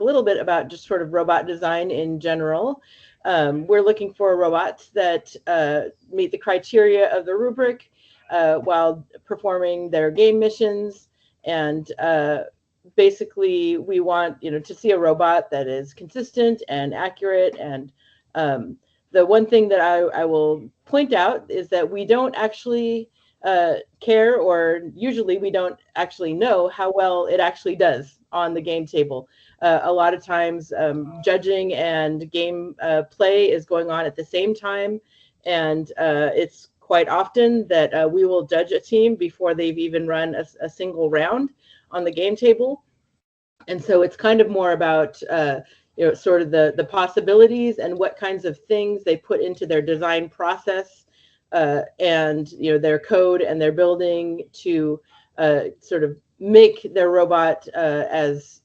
a little bit about just sort of robot design in general. We're looking for robots that meet the criteria of the rubric while performing their game missions. And basically, we want to see a robot that is consistent and accurate. And the one thing that I will point out is that we don't actually care, or usually we don't actually know how well it actually does on the game table. A lot of times, judging and game play is going on at the same time, and it's quite often that we will judge a team before they've even run a single round on the game table. And so it's kind of more about sort of the possibilities and what kinds of things they put into their design process, and their code and their building to sort of make their robot as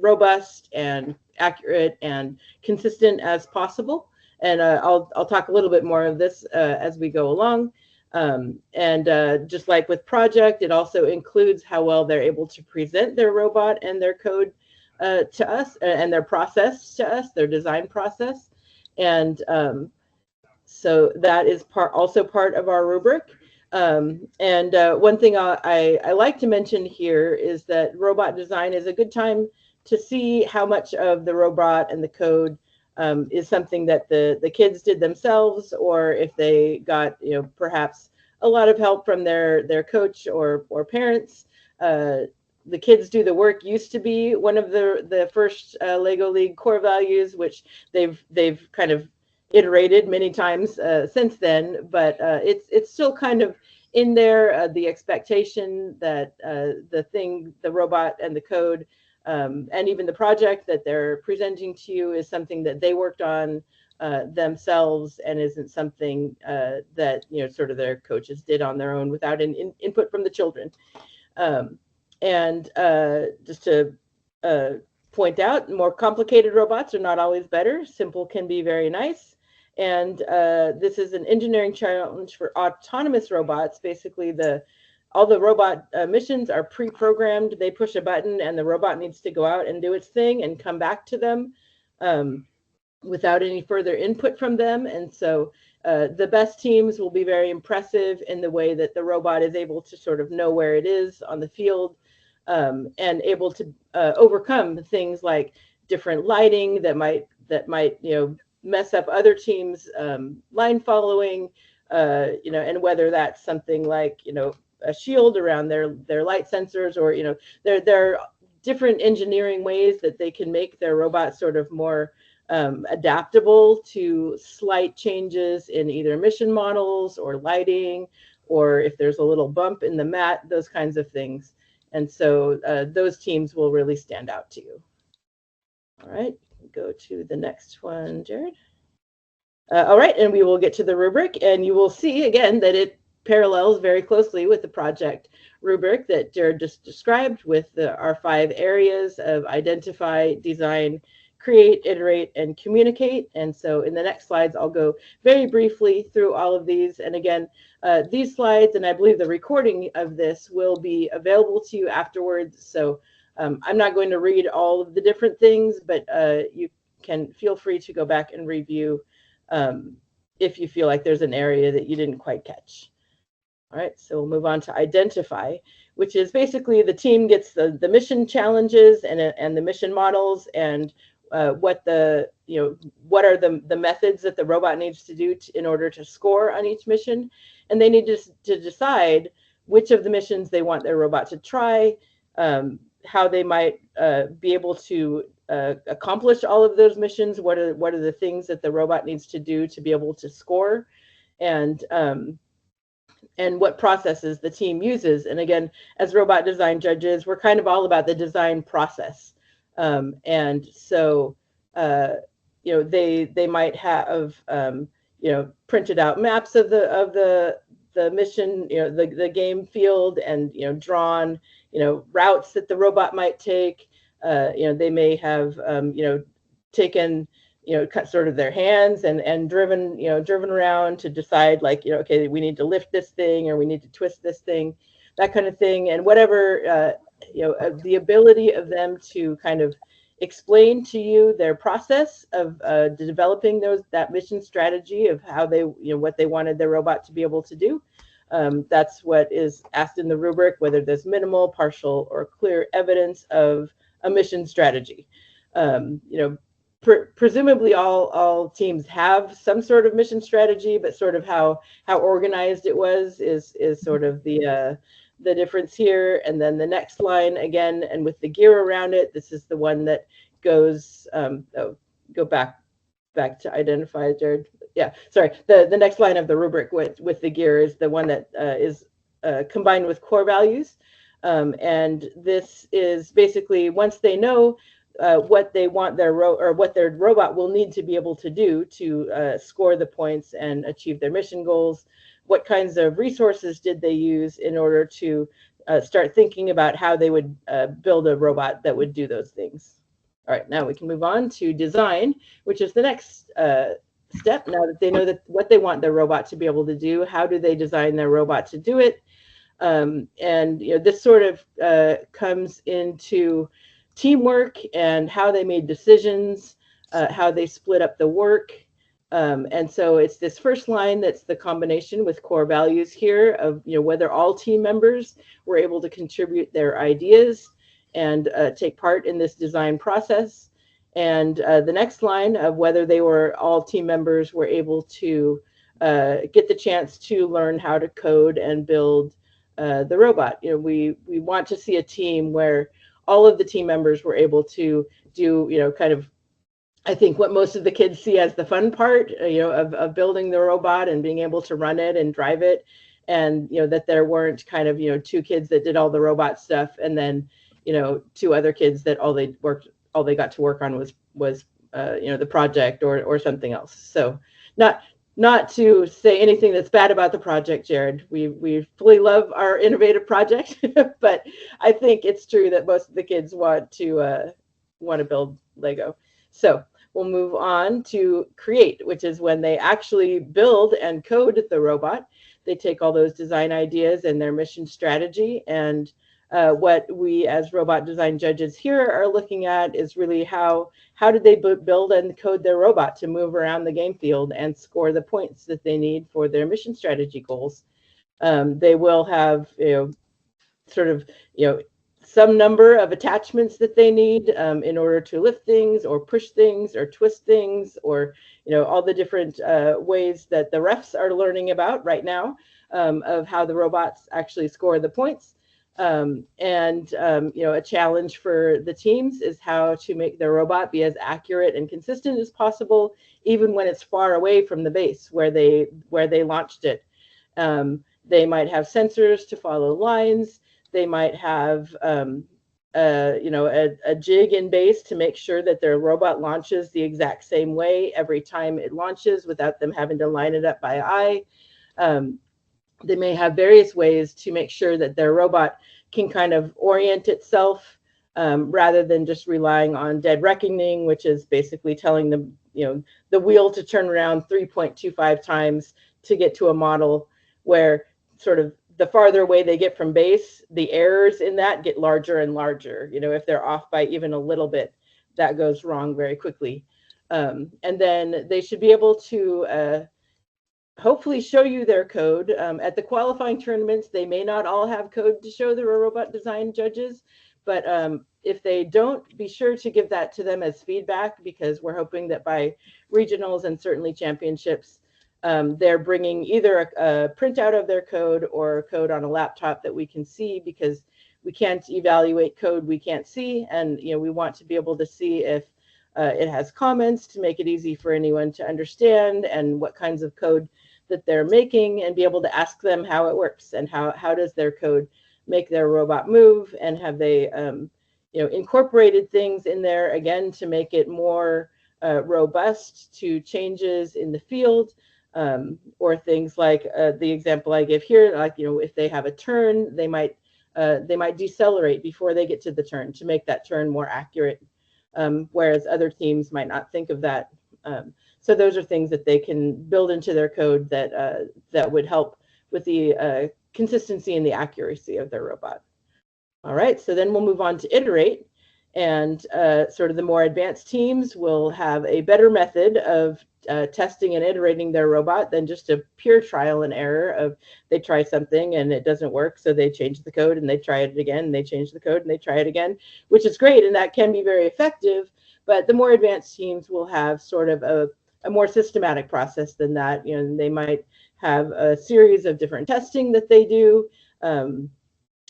robust and accurate and consistent as possible. And I'll talk a little bit more of this as we go along. And just like with project, it also includes how well they're able to present their robot and their code to us, and their process to us, their design process. And so that is also part of our rubric. And one thing I like to mention here is that robot design is a good time to see how much of the robot and the code is something that the kids did themselves, or if they got perhaps a lot of help from their coach or parents. The kids do the work used to be one of the first Lego League core values, which they've kind of iterated many times since then, but it's still kind of in there, the expectation that the robot and the code, and even the project that they're presenting to you is something that they worked on themselves, and isn't something that sort of their coaches did on their own without input from the children. And just to point out, more complicated robots are not always better. Simple can be very nice. And this is an engineering challenge for autonomous robots. Basically, all the robot missions are pre-programmed. They push a button and the robot needs to go out and do its thing and come back to them without any further input from them. And so the best teams will be very impressive in the way that the robot is able to sort of know where it is on the field, and able to overcome things like different lighting that might mess up other teams' line following, and whether that's something like a shield around their light sensors, or there are different engineering ways that they can make their robot sort of more adaptable to slight changes in either mission models or lighting, or if there's a little bump in the mat, those kinds of things. And so those teams will really stand out to you. All right, go to the next one, Jared. All right, and we will get to the rubric, and you will see again that it parallels very closely with the project rubric that Jared just described, with our 5 areas of identify, design, create, iterate, and communicate. And so in the next slides, I'll go very briefly through all of these. And again, these slides, and I believe the recording of this, will be available to you afterwards. So I'm not going to read all of the different things, but you can feel free to go back and review if you feel like there's an area that you didn't quite catch. All right, so we'll move on to identify, which is basically the team gets the mission challenges and the mission models, and what are the methods that the robot needs to do in order to score on each mission. And they need to decide which of the missions they want their robot to try, how they might be able to accomplish all of those missions, what are the things that the robot needs to do to be able to score, and what processes the team uses. And again, as robot design judges, we're kind of all about the design process. And so, they might have, printed out maps of the mission, the game field, and drawn, routes that the robot might take. They may have, taken, cut sort of their hands and driven around to decide, like, okay, we need to lift this thing, or we need to twist this thing, that kind of thing. And whatever, the ability of them to kind of explain to you their process of developing that mission strategy of how they, what they wanted their robot to be able to do. That's what is asked in the rubric, whether there's minimal, partial, or clear evidence of a mission strategy. Presumably all teams have some sort of mission strategy, but sort of how organized it was is sort of the difference here. And then the next line again, and with the gear around it, this is the one that goes, go back to identify, Jared. Yeah, sorry. The next line of the rubric with the gear is the one that is combined with core values. And this is basically once they know what they want what their robot will need to be able to do to score the points and achieve their mission goals, what kinds of resources did they use in order to start thinking about how they would build a robot that would do those things. All right, now we can move on to design, which is the next step. Now that they know what they want their robot to be able to do, how do they design their robot to do it? And this sort of comes into teamwork and how they made decisions, how they split up the work. And so it's this first line that's the combination with core values here of whether all team members were able to contribute their ideas and take part in this design process. And the next line of whether all team members were able to get the chance to learn how to code and build the robot. We want to see a team where all of the team members were able to do, kind of, I think what most of the kids see as the fun part, of building the robot and being able to run it and drive it. And, that there weren't kind of, 2 kids that did all the robot stuff and then, 2 other kids that all they got to work on was the project or something else. So not to say anything that's bad about the project, Jared. We fully love our innovative project, but I think it's true that most of the kids want to build Lego. So we'll move on to create, which is when they actually build and code the robot. They take all those design ideas and their mission strategy, and what we as robot design judges here are looking at is really how did they build and code their robot to move around the game field and score the points that they need for their mission strategy goals. They will have sort of some number of attachments that they need in order to lift things or push things or twist things, or all the different ways that the refs are learning about right now of how the robots actually score the points. A challenge for the teams is how to make their robot be as accurate and consistent as possible, even when it's far away from the base where they launched it. They might have sensors to follow lines. They might have a jig in base to make sure that their robot launches the exact same way every time it launches without them having to line it up by eye. They may have various ways to make sure that their robot can kind of orient itself rather than just relying on dead reckoning, which is basically telling them, the wheel to turn around 3.25 times to get to a model, where sort of the farther away they get from base, the errors in that get larger and larger. If they're off by even a little bit, that goes wrong very quickly. And then they should be able to hopefully show you their code. At the qualifying tournaments, they may not all have code to show the robot design judges, but if they don't, be sure to give that to them as feedback, because we're hoping that by regionals and certainly championships, they're bringing either a printout of their code or code on a laptop that we can see, because we can't evaluate code we can't see. And we want to be able to see if it has comments to make it easy for anyone to understand, and what kinds of code that they're making, and be able to ask them how it works and how does their code make their robot move, and have they incorporated things in there again to make it more robust to changes in the field, or things like the example I give here, like if they have a turn, they might decelerate before they get to the turn to make that turn more accurate, whereas other teams might not think of that. So those are things that they can build into their code that would help with the consistency and the accuracy of their robot. All right, so then we'll move on to iterate. And sort of the more advanced teams will have a better method of testing and iterating their robot than just a pure trial and error of they try something and it doesn't work, so they change the code and they try it again, and they change the code and they try it again, which is great, and that can be very effective. But the more advanced teams will have sort of a more systematic process than that. You know, they might have a series of different testing that they do.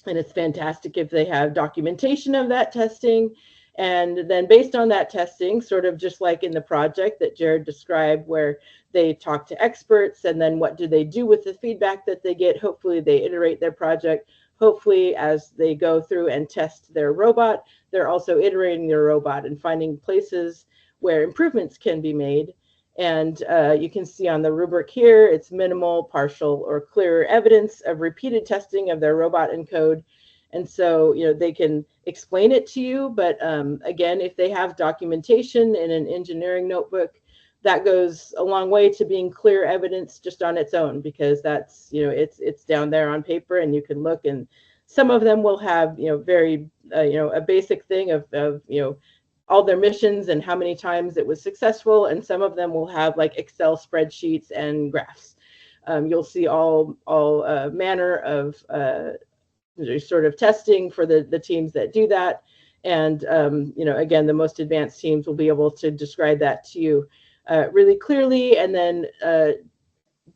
And it's fantastic if they have documentation of that testing. And then based on that testing, sort of just like in the project that Jared described, where they talk to experts and then what do they do with the feedback that they get? Hopefully they iterate their project. Hopefully as they go through and test their robot, they're also iterating their robot and finding places where improvements can be made. And you can see on the rubric here, it's minimal, partial, or clear evidence of repeated testing of their robot and code. And so, you know, they can explain it to you. But again, if they have documentation in an engineering notebook, that goes a long way to being clear evidence just on its own, because that's, you know, it's down there on paper and you can look. And some of them will have, you know, very, you know, a basic thing of, you know, all their missions and how many times it was successful. And some of them will have like Excel spreadsheets and graphs. You'll see all manner of sort of testing for the teams that do that. And, you know, again, the most advanced teams will be able to describe that to you really clearly, and then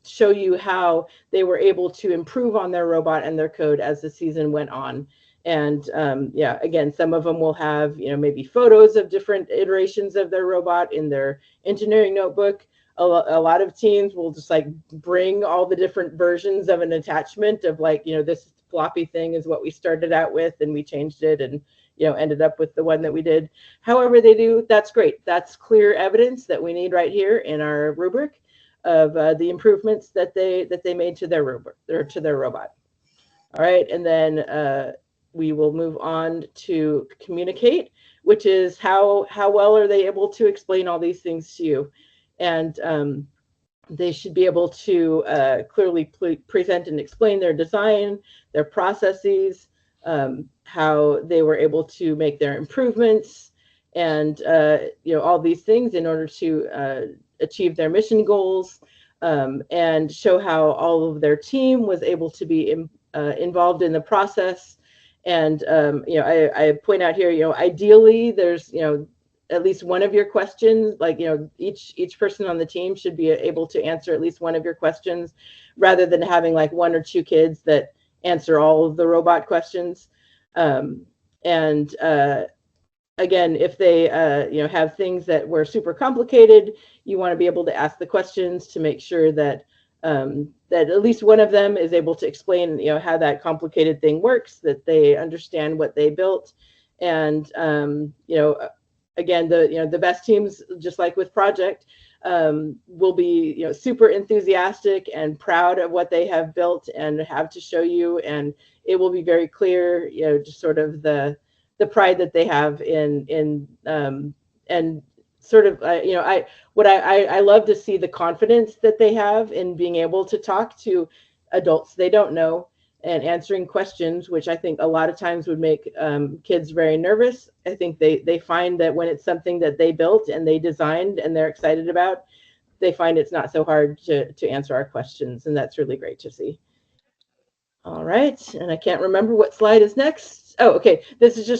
show you how they were able to improve on their robot and their code as the season went on. And yeah, again, some of them will have, you know, maybe photos of different iterations of their robot in their engineering notebook. A lot of teams will just like bring all the different versions of an attachment of like, you know, this floppy thing is what we started out with and we changed it and, you know, ended up with the one that we did. However they do, that's great. That's clear evidence that we need right here in our rubric of the improvements that they made to their rubric or to their robot. All right, and then we will move on to communicate, which is how well are they able to explain all these things to you. And they should be able to clearly present and explain their design, their processes, how they were able to make their improvements, and you know, all these things in order to achieve their mission goals, and show how all of their team was able to be involved in the process. And you know, I point out here, you know, ideally there's, you know, at least one of your questions, like, you know, each person on the team should be able to answer at least one of your questions, rather than having like one or two kids that answer all of the robot questions. And again, if they you know, have things that were super complicated, you want to be able to ask the questions to make sure that that at least one of them is able to explain, you know, how that complicated thing works, that they understand what they built. And you know, again, the best teams, just like with project, will be, you know, super enthusiastic and proud of what they have built and have to show you, and it will be very clear, you know, just sort of the pride that they have in and sort of you know, I love to see the confidence that they have in being able to talk to adults they don't know and answering questions, which I think a lot of times would make kids very nervous. I think they find that when it's something that they built and they designed and they're excited about, they find it's not so hard to answer our questions, and that's really great to see. All right, and I can't remember what slide is next. Oh, okay, this is just